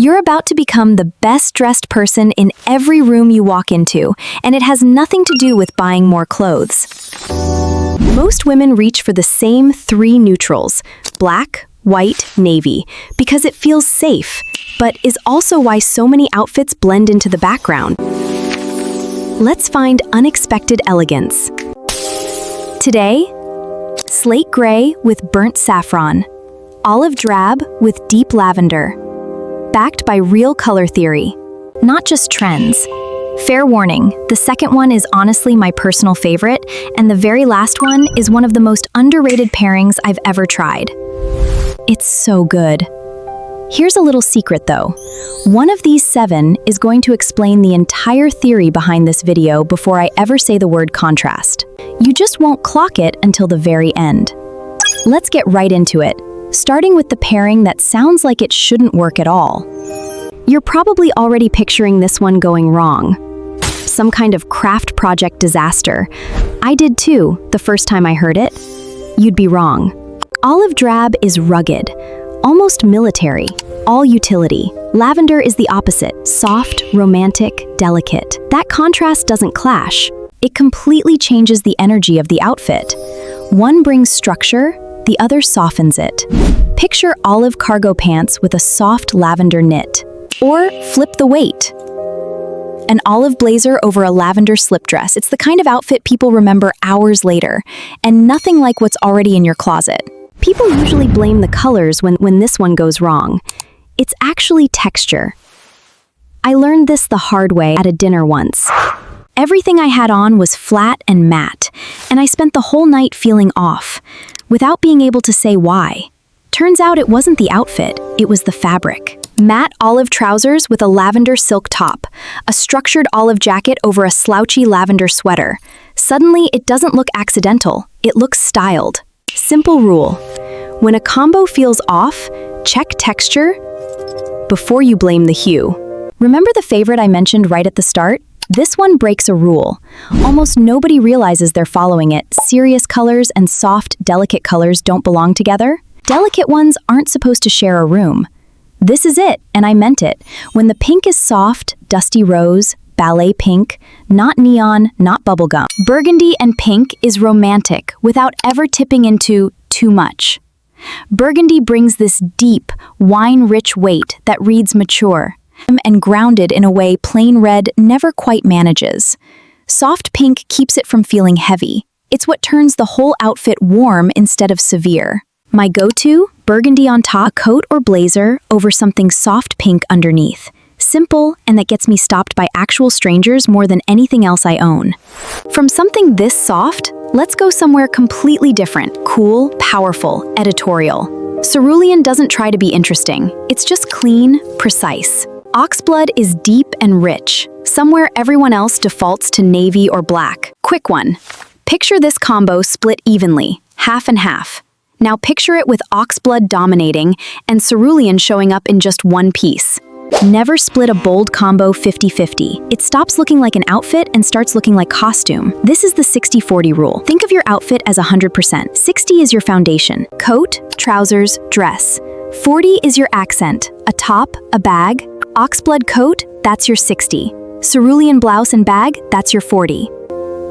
You're about to become the best-dressed person in every room you walk into, and it has nothing to do with buying more clothes. Most women reach for the same 3 neutrals, black, white, navy, because it feels safe, but is also why so many outfits blend into the background. Let's find unexpected elegance. Today, slate gray with burnt saffron, olive drab with deep lavender, backed by real color theory, not just trends. Fair warning, the second one is honestly my personal favorite, and the very last one is one of the most underrated pairings I've ever tried. It's so good. Here's a little secret though. One of these 7 is going to explain the entire theory behind this video before I ever say the word contrast. You just won't clock it until the very end. Let's get right into it, starting with the pairing that sounds like it shouldn't work at all. You're probably already picturing this one going wrong. Some kind of craft project disaster. I did too, the first time I heard it. You'd be wrong. Olive drab is rugged, almost military, all utility. Lavender is the opposite, soft, romantic, delicate. That contrast doesn't clash. It completely changes the energy of the outfit. One brings structure, the other softens it. Picture olive cargo pants with a soft lavender knit. Or flip the weight. An olive blazer over a lavender slip dress. It's the kind of outfit people remember hours later, and nothing like what's already in your closet. People usually blame the colors when this one goes wrong. It's actually texture. I learned this the hard way at a dinner once. Everything I had on was flat and matte, and I spent the whole night feeling off, without being able to say why. Turns out it wasn't the outfit, it was the fabric. Matte olive trousers with a lavender silk top, a structured olive jacket over a slouchy lavender sweater. Suddenly, it doesn't look accidental, it looks styled. Simple rule. When a combo feels off, check texture before you blame the hue. Remember the favorite I mentioned right at the start? This one breaks a rule. Almost nobody realizes they're following it. Serious colors and soft, delicate colors don't belong together. Delicate ones aren't supposed to share a room. This is it, and I meant it. When the pink is soft, dusty rose, ballet pink, not neon, not bubblegum. Burgundy and pink is romantic without ever tipping into too much. Burgundy brings this deep, wine-rich weight that reads mature and grounded in a way plain red never quite manages. Soft pink keeps it from feeling heavy. It's what turns the whole outfit warm instead of severe. My go-to, burgundy on top, coat or blazer over something soft pink underneath. Simple, and that gets me stopped by actual strangers more than anything else I own. From something this soft, let's go somewhere completely different. Cool, powerful, editorial. Cerulean doesn't try to be interesting. It's just clean, precise. Oxblood is deep and rich. Somewhere everyone else defaults to navy or black. Quick one. Picture this combo split evenly, half and half. Now picture it with oxblood dominating and cerulean showing up in just one piece. Never split a bold combo 50-50. It stops looking like an outfit and starts looking like costume. This is the 60-40 rule. Think of your outfit as 100%. 60 is your foundation. Coat, trousers, dress. 40 is your accent. A top, a bag. Oxblood coat, that's your 60. Cerulean blouse and bag, that's your 40.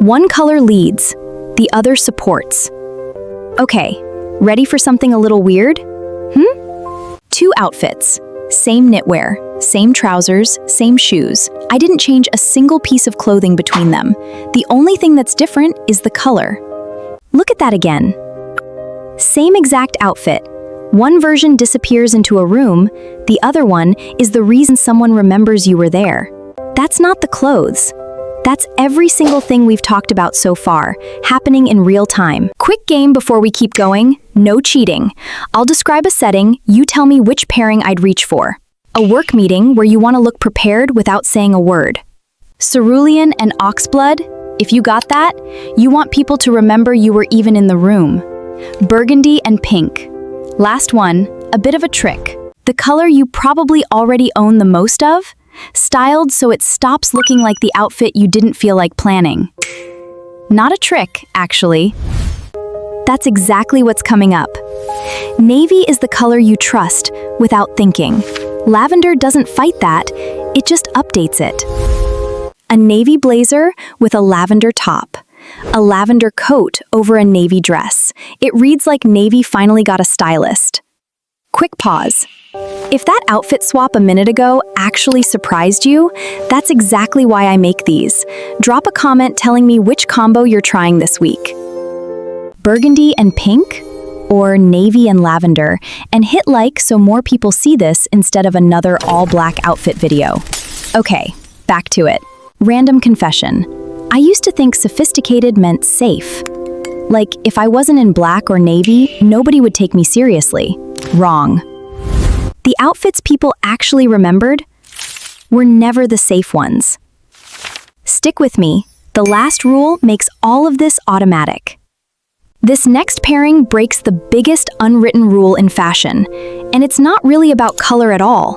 One color leads, the other supports. Okay, ready for something a little weird? 2 outfits. Same knitwear, same trousers, same shoes. I didn't change a single piece of clothing between them. The only thing that's different is the color. Look at that again. Same exact outfit. One version disappears into a room, the other one is the reason someone remembers you were there. That's not the clothes. That's every single thing we've talked about so far, happening in real time. Quick game before we keep going, no cheating. I'll describe a setting, you tell me which pairing I'd reach for. A work meeting where you want to look prepared without saying a word. Cerulean and oxblood, if you got that, you want people to remember you were even in the room. Burgundy and pink. Last one, a bit of a trick. The color you probably already own the most of? Styled so it stops looking like the outfit you didn't feel like planning. Not a trick, actually. That's exactly what's coming up. Navy is the color you trust without thinking. Lavender doesn't fight that, it just updates it. A navy blazer with a lavender top. A lavender coat over a navy dress. It reads like navy finally got a stylist. Quick pause. If that outfit swap a minute ago actually surprised you, that's exactly why I make these. Drop a comment telling me which combo you're trying this week. Burgundy and pink? Or navy and lavender? And hit like so more people see this instead of another all-black outfit video. Okay, back to it. Random confession. I used to think sophisticated meant safe. Like, if I wasn't in black or navy, nobody would take me seriously. Wrong. The outfits people actually remembered were never the safe ones. Stick with me. The last rule makes all of this automatic. This next pairing breaks the biggest unwritten rule in fashion, and it's not really about color at all.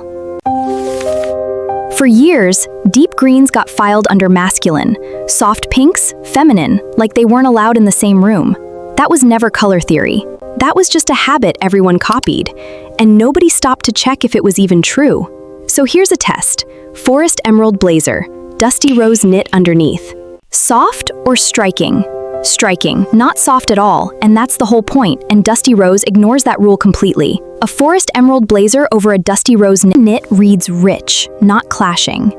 For years, deep greens got filed under masculine, soft pinks, feminine, like they weren't allowed in the same room. That was never color theory. That was just a habit everyone copied, and nobody stopped to check if it was even true. So here's a test. Forest emerald blazer, dusty rose knit underneath. Soft or striking? Striking, not soft at all, and that's the whole point, and Dusty Rose ignores that rule completely. A forest emerald blazer over a Dusty Rose knit reads rich, not clashing.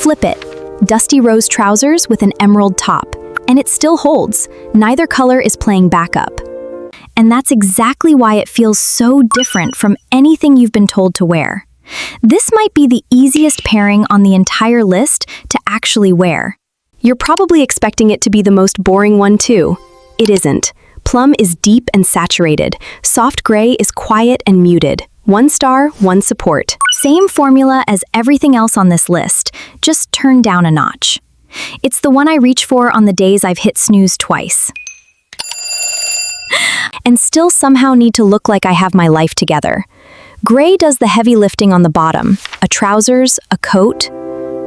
Flip it. Dusty Rose trousers with an emerald top, and it still holds. Neither color is playing backup. And that's exactly why it feels so different from anything you've been told to wear. This might be the easiest pairing on the entire list to actually wear. You're probably expecting it to be the most boring one too. It isn't. Plum is deep and saturated. Soft gray is quiet and muted. 1 star, 1 support. Same formula as everything else on this list, just turned down a notch. It's the one I reach for on the days I've hit snooze twice. And still somehow need to look like I have my life together. Gray does the heavy lifting on the bottom. A trousers, a coat.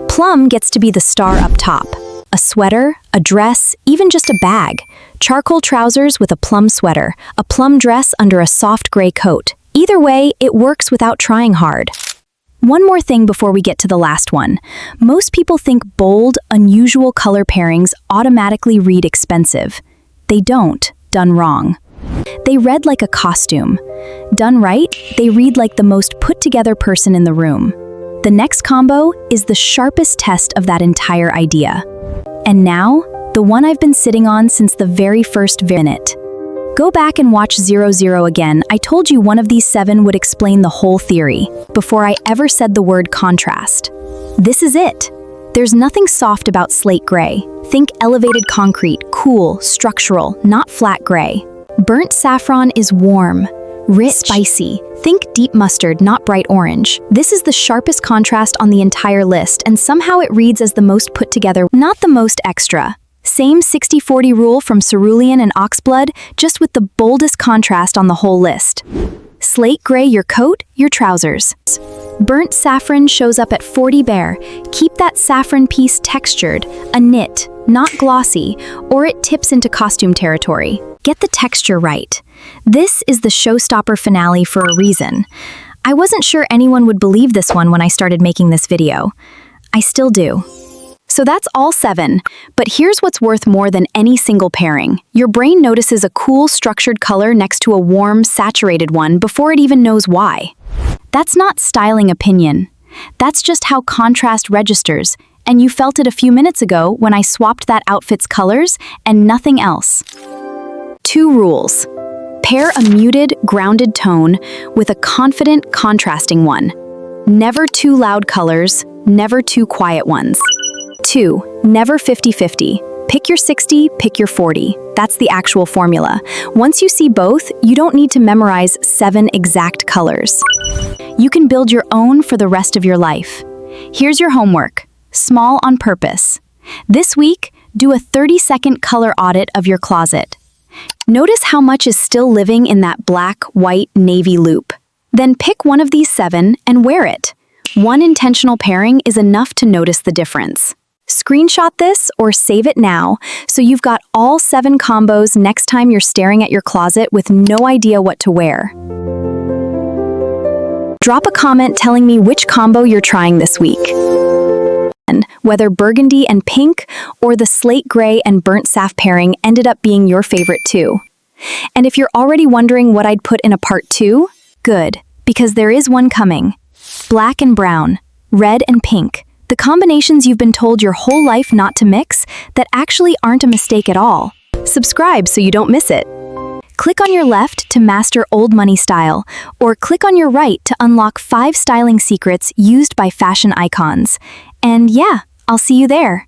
Plum gets to be the star up top. A sweater, a dress, even just a bag. Charcoal trousers with a plum sweater, a plum dress under a soft gray coat. Either way, it works without trying hard. One more thing before we get to the last one. Most people think bold, unusual color pairings automatically read expensive. They don't, done wrong. They read like a costume. Done right, they read like the most put-together person in the room. The next combo is the sharpest test of that entire idea. And now, the one I've been sitting on since the very first minute. Go back and watch 00 again. I told you one of these 7 would explain the whole theory, before I ever said the word contrast. This is it. There's nothing soft about slate gray. Think elevated concrete, cool, structural, not flat gray. Burnt saffron is warm, rich, spicy. Think deep mustard, not bright orange. This is the sharpest contrast on the entire list, and somehow it reads as the most put together, not the most extra. Same 60-40 rule from cerulean and oxblood, just with the boldest contrast on the whole list. Slate gray your coat, your trousers. Burnt saffron shows up at 40 bare. Keep that saffron piece textured, a knit, not glossy, or it tips into costume territory. Get the texture right. This is the showstopper finale for a reason. I wasn't sure anyone would believe this one when I started making this video. I still do. So that's all 7, but here's what's worth more than any single pairing. Your brain notices a cool, structured color next to a warm, saturated one before it even knows why. That's not styling opinion. That's just how contrast registers, and you felt it a few minutes ago when I swapped that outfit's colors and nothing else. 2 rules. Pair a muted, grounded tone with a confident, contrasting one. Never too loud colors, never too quiet ones. 2. Never 50-50. Pick your 60, pick your 40. That's the actual formula. Once you see both, you don't need to memorize 7 exact colors. You can build your own for the rest of your life. Here's your homework. Small on purpose. This week, do a 30-second color audit of your closet. Notice how much is still living in that black, white, navy loop. Then pick one of these 7 and wear it. One intentional pairing is enough to notice the difference. Screenshot this or save it now so you've got all 7 combos next time you're staring at your closet with no idea what to wear. Drop a comment telling me which combo you're trying this week. And whether burgundy and pink or the slate gray and burnt saf pairing ended up being your favorite too. And if you're already wondering what I'd put in a part 2, good, because there is one coming. Black and brown, red and pink, the combinations you've been told your whole life not to mix that actually aren't a mistake at all. Subscribe so you don't miss it. Click on your left to master old money style, or click on your right to unlock 5 styling secrets used by fashion icons. And yeah, I'll see you there.